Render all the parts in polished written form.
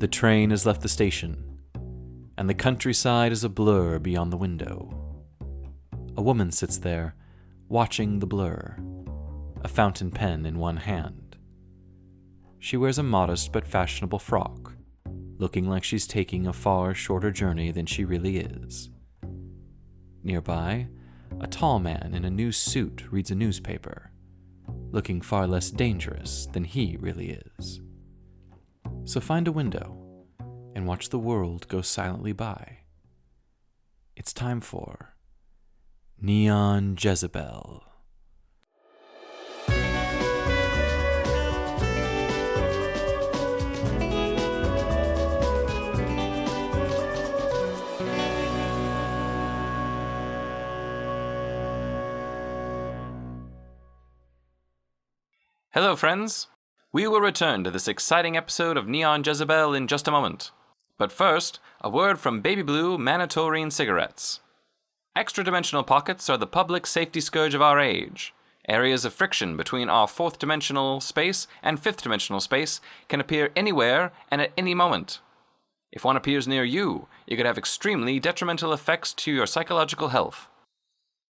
The train has left the station, and the countryside is a blur beyond the window. A woman sits there, watching the blur, a fountain pen in one hand. She wears a modest but fashionable frock, looking like she's taking a far shorter journey than she really is. Nearby, a tall man in a new suit reads a newspaper, looking far less dangerous than he really is. So find a window and watch the world go silently by. It's time for Neon Jezebel. Hello, friends. We will return to this exciting episode of Neon Jezebel in just a moment. But first, a word from Baby Blue Manatorine Cigarettes. Extra-dimensional pockets are the public safety scourge of our age. Areas of friction between our fourth-dimensional space and fifth-dimensional space can appear anywhere and at any moment. If one appears near you, it could have extremely detrimental effects to your psychological health.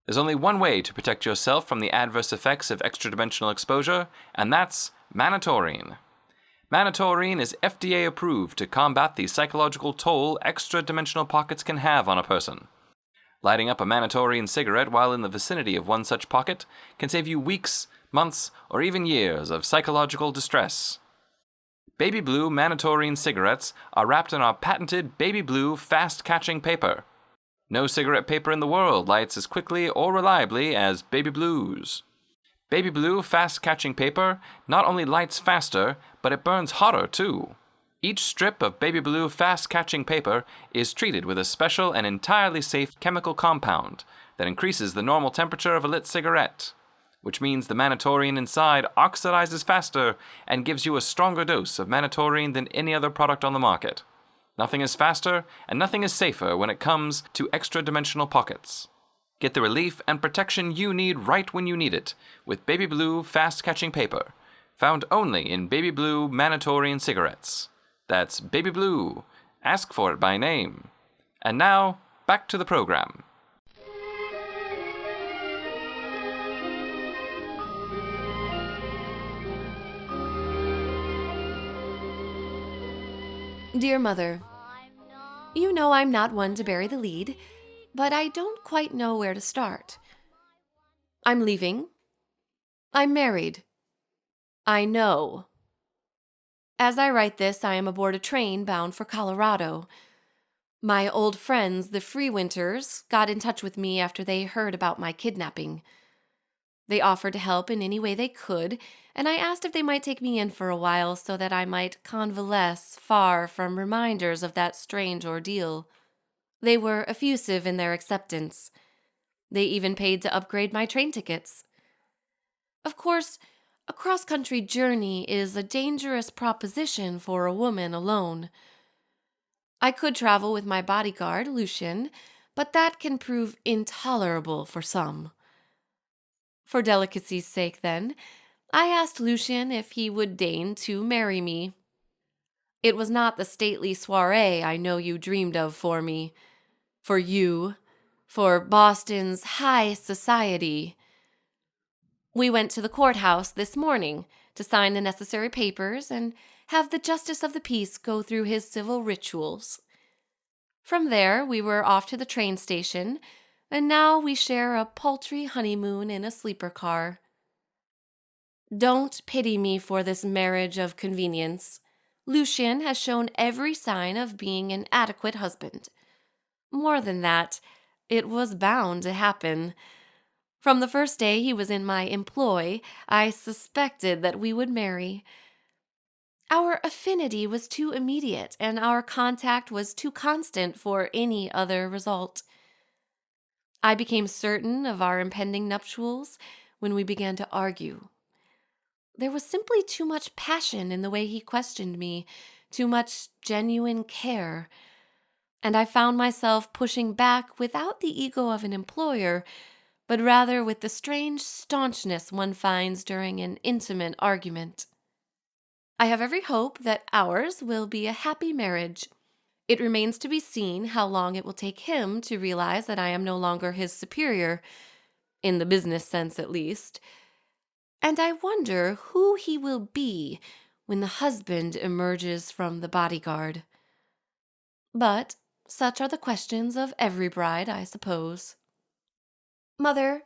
There's only one way to protect yourself from the adverse effects of extra-dimensional exposure, and that's Manatorine. Manatorine is FDA approved to combat the psychological toll extra-dimensional pockets can have on a person. Lighting up a Manatorine cigarette while in the vicinity of one such pocket can save you weeks, months, or even years of psychological distress. Baby Blue Manatorine cigarettes are wrapped in our patented Baby Blue fast-catching paper. No cigarette paper in the world lights as quickly or reliably as Baby Blue's. Baby Blue fast-catching paper not only lights faster, but it burns hotter too. Each strip of Baby Blue fast-catching paper is treated with a special and entirely safe chemical compound that increases the normal temperature of a lit cigarette, which means the Manatorine inside oxidizes faster and gives you a stronger dose of Manatorine than any other product on the market. Nothing is faster, and nothing is safer when it comes to extra-dimensional pockets. Get the relief and protection you need right when you need it with Baby Blue fast-catching paper, found only in Baby Blue Manatorine cigarettes. That's Baby Blue. Ask for it by name. And now, back to the program. Dear Mother, you know I'm not one to bury the lead, but I don't quite know where to start. I'm leaving. I'm married. I know. As I write this, I am aboard a train bound for Colorado. My old friends, the Free Winters, got in touch with me after they heard about my kidnapping. They offered to help in any way they could, and I asked if they might take me in for a while so that I might convalesce far from reminders of that strange ordeal. They were effusive in their acceptance. They even paid to upgrade my train tickets. Of course, a cross-country journey is a dangerous proposition for a woman alone. I could travel with my bodyguard, Lucien, but that can prove intolerable for some. For delicacy's sake, then, I asked Lucien if he would deign to marry me. It was not the stately soiree I know you dreamed of for me, for you, for Boston's high society. We went to the courthouse this morning to sign the necessary papers and have the justice of the peace go through his civil rituals. From there, we were off to the train station, and now we share a paltry honeymoon in a sleeper car. Don't pity me for this marriage of convenience. Lucien has shown every sign of being an adequate husband. More than that, it was bound to happen. From the first day he was in my employ, I suspected that we would marry. Our affinity was too immediate, and our contact was too constant for any other result. I became certain of our impending nuptials when we began to argue. There was simply too much passion in the way he questioned me, too much genuine care, and I found myself pushing back without the ego of an employer, but rather with the strange staunchness one finds during an intimate argument. I have every hope that ours will be a happy marriage. It remains to be seen how long it will take him to realize that I am no longer his superior, in the business sense at least. And I wonder who he will be when the husband emerges from the bodyguard. But such are the questions of every bride, I suppose. Mother,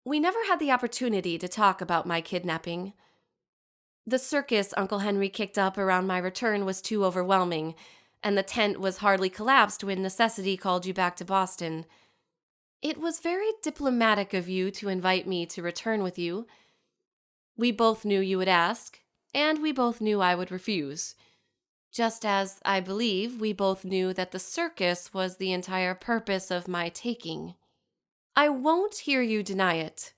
we never had the opportunity to talk about my kidnapping. The circus Uncle Henry kicked up around my return was too overwhelming, and the tent was hardly collapsed when necessity called you back to Boston. It was very diplomatic of you to invite me to return with you. We both knew you would ask, and we both knew I would refuse. Just as, I believe, we both knew that the circus was the entire purpose of my taking. I won't hear you deny it.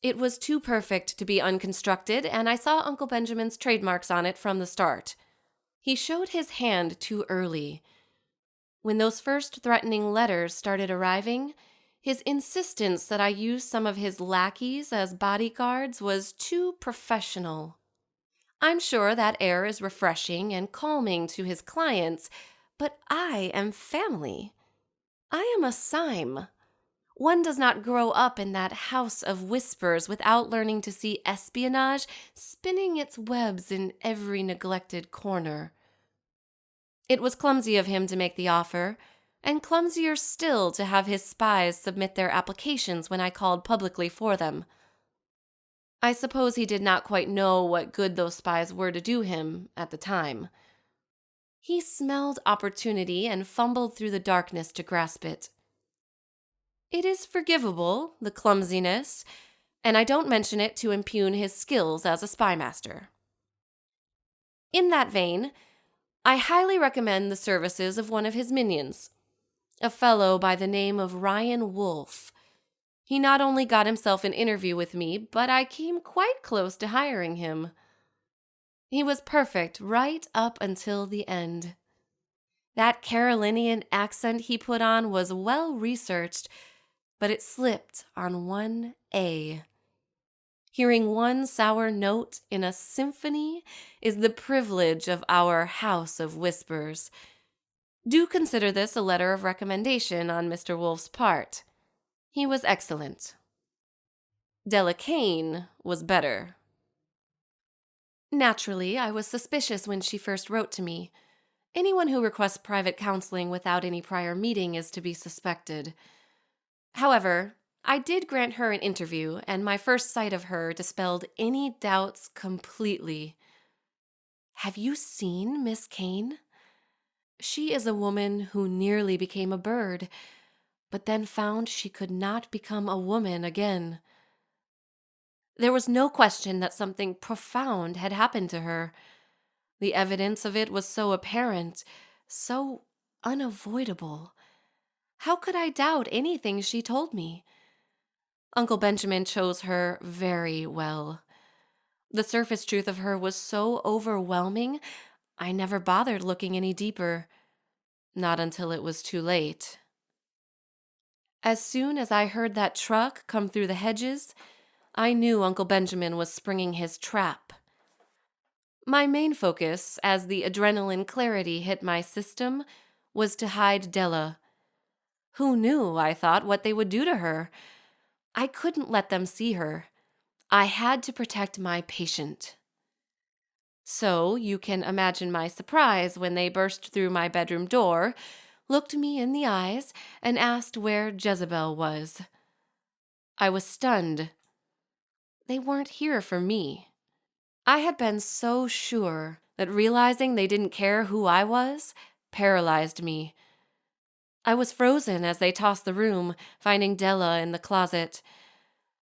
It was too perfect to be unconstructed, and I saw Uncle Benjamin's trademarks on it from the start. He showed his hand too early. When those first threatening letters started arriving, his insistence that I use some of his lackeys as bodyguards was too professional. I'm sure that air is refreshing and calming to his clients, but I am family. I am a Syme. One does not grow up in that house of whispers without learning to see espionage spinning its webs in every neglected corner. It was clumsy of him to make the offer, and clumsier still to have his spies submit their applications when I called publicly for them. I suppose he did not quite know what good those spies were to do him at the time. He smelled opportunity and fumbled through the darkness to grasp it. It is forgivable, the clumsiness, and I don't mention it to impugn his skills as a spymaster. In that vein, I highly recommend the services of one of his minions, a fellow by the name of Ryan Wolfe. He not only got himself an interview with me, but I came quite close to hiring him. He was perfect right up until the end. That Carolinian accent he put on was well researched, but it slipped on one A. Hearing one sour note in a symphony is the privilege of our House of Whispers. Do consider this a letter of recommendation on Mr. Wolfe's part. He was excellent. Della Kane was better. Naturally, I was suspicious when she first wrote to me. Anyone who requests private counseling without any prior meeting is to be suspected. However, I did grant her an interview, and my first sight of her dispelled any doubts completely. Have you seen Miss Kane? She is a woman who nearly became a bird, but then found she could not become a woman again. There was no question that something profound had happened to her. The evidence of it was so apparent, so unavoidable. How could I doubt anything she told me? Uncle Benjamin chose her very well. The surface truth of her was so overwhelming, I never bothered looking any deeper. Not until it was too late. As soon as I heard that truck come through the hedges, I knew Uncle Benjamin was springing his trap. My main focus, as the adrenaline clarity hit my system, was to hide Della. Who knew, I thought, what they would do to her? I couldn't let them see her. I had to protect my patient. So you can imagine my surprise when they burst through my bedroom door, looked me in the eyes, and asked where Jezebel was. I was stunned. They weren't here for me. I had been so sure that realizing they didn't care who I was paralyzed me. I was frozen as they tossed the room, finding Della in the closet.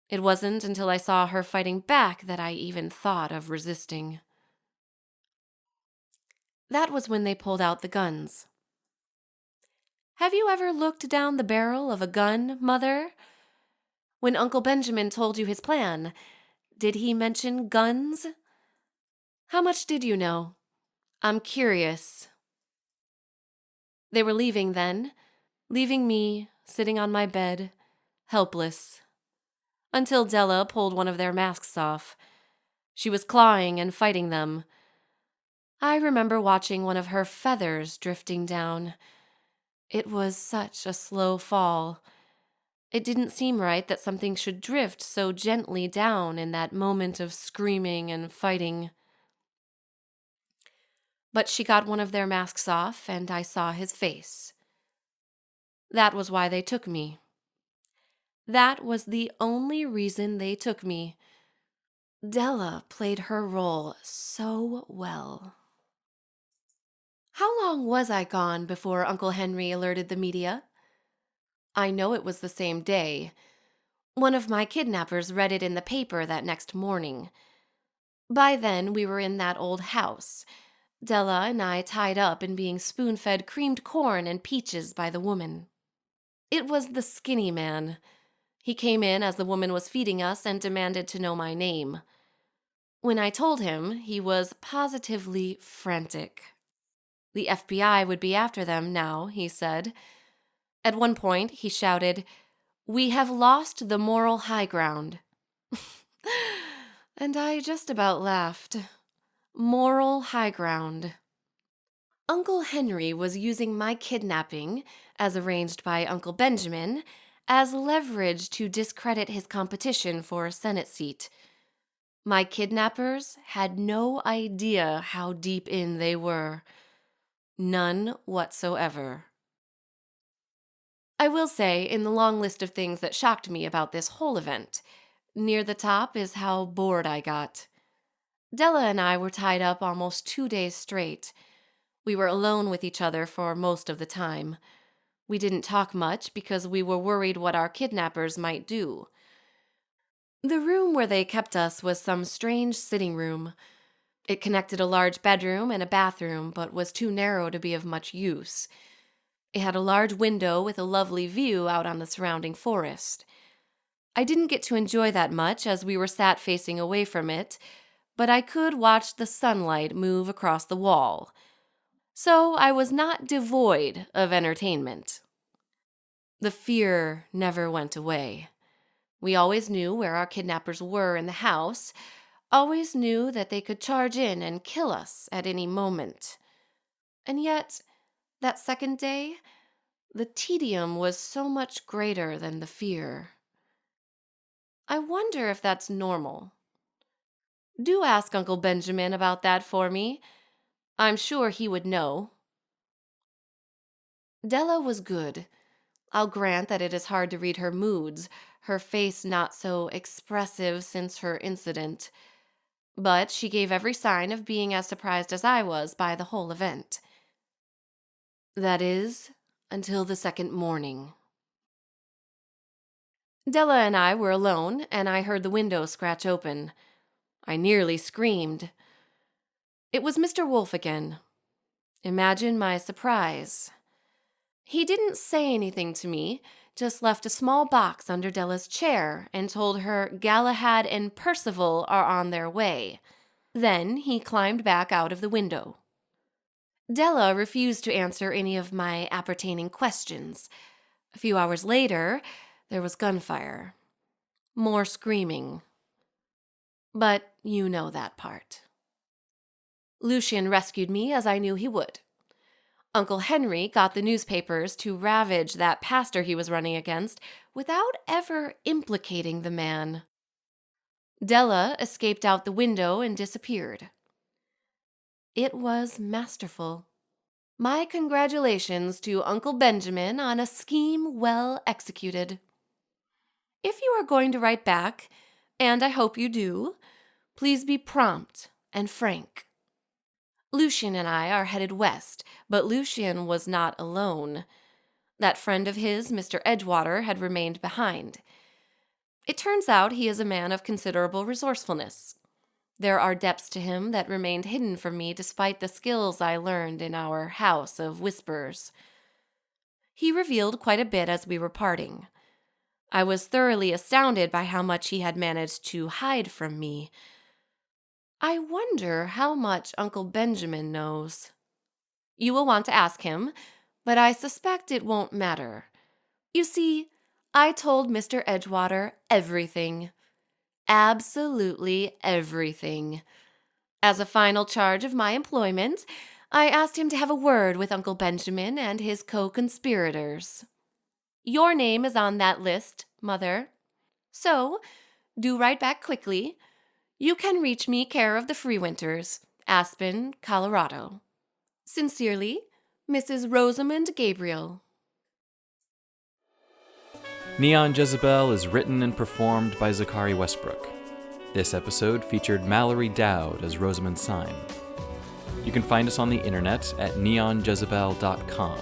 It wasn't until I saw her fighting back that I even thought of resisting. That was when they pulled out the guns. Have you ever looked down the barrel of a gun, Mother? When Uncle Benjamin told you his plan, did he mention guns? How much did you know? I'm curious. They were leaving then, leaving me sitting on my bed, helpless, until Della pulled one of their masks off. She was clawing and fighting them, I remember watching one of her feathers drifting down. It was such a slow fall. It didn't seem right that something should drift so gently down in that moment of screaming and fighting. But she got one of their masks off, and I saw his face. That was why they took me. That was the only reason they took me. Della played her role so well. How long was I gone before Uncle Henry alerted the media? I know it was the same day. One of my kidnappers read it in the paper that next morning. By then, we were in that old house, Della and I tied up and being spoon-fed creamed corn and peaches by the woman. It was the skinny man. He came in as the woman was feeding us and demanded to know my name. When I told him, he was positively frantic. The FBI would be after them now, he said. At one point, he shouted, "We have lost the moral high ground." And I just about laughed. Moral high ground. Uncle Henry was using my kidnapping, as arranged by Uncle Benjamin, as leverage to discredit his competition for a Senate seat. My kidnappers had no idea how deep in they were. None whatsoever. I will say, in the long list of things that shocked me about this whole event, near the top is how bored I got. Della and I were tied up almost 2 days straight. We were alone with each other for most of the time. We didn't talk much because we were worried what our kidnappers might do. The room where they kept us was some strange sitting room. It connected a large bedroom and a bathroom, but was too narrow to be of much use. It had a large window with a lovely view out on the surrounding forest. I didn't get to enjoy that much as we were sat facing away from it, but I could watch the sunlight move across the wall. So I was not devoid of entertainment. The fear never went away. We always knew where our kidnappers were in the house, always knew that they could charge in and kill us at any moment. And yet, that second day, the tedium was so much greater than the fear. I wonder if that's normal. Do ask Uncle Benjamin about that for me. I'm sure he would know. Della was good. I'll grant that it is hard to read her moods, her face not so expressive since her incident. But she gave every sign of being as surprised as I was by the whole event. That is, until the second morning. Della and I were alone, and I heard the window scratch open. I nearly screamed. It was Mr. Wolf again. Imagine my surprise. He didn't say anything to me, just left a small box under Della's chair and told her Galahad and Percival are on their way. Then he climbed back out of the window. Della refused to answer any of my appertaining questions. A few hours later, there was gunfire. More screaming. But you know that part. Lucian rescued me as I knew he would. Uncle Henry got the newspapers to ravage that pastor he was running against without ever implicating the man. Della escaped out the window and disappeared. It was masterful. My congratulations to Uncle Benjamin on a scheme well executed. If you are going to write back, and I hope you do, please be prompt and frank. Lucian and I are headed west, but Lucian was not alone. That friend of his, Mr. Edgewater, had remained behind. It turns out he is a man of considerable resourcefulness. There are depths to him that remained hidden from me despite the skills I learned in our House of Whispers. He revealed quite a bit as we were parting. I was thoroughly astounded by how much he had managed to hide from me. I wonder how much Uncle Benjamin knows. You will want to ask him, but I suspect it won't matter. You see, I told Mr. Edgewater everything. Absolutely everything. As a final charge of my employment, I asked him to have a word with Uncle Benjamin and his co-conspirators. Your name is on that list, Mother. So, do write back quickly. You can reach me care of the Freewinters, Aspen, Colorado. Sincerely, Mrs. Rosamund Gabriel. Neon Jezebel is written and performed by Zachary Westbrook. This episode featured Mallory Dowd as Rosamund Syme. You can find us on the internet at neonjezebel.com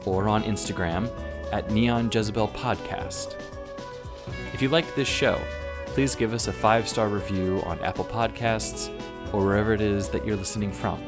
or on Instagram at Neon Jezebel Podcast. If you liked this show, please give us a 5-star review on Apple Podcasts or wherever it is that you're listening from.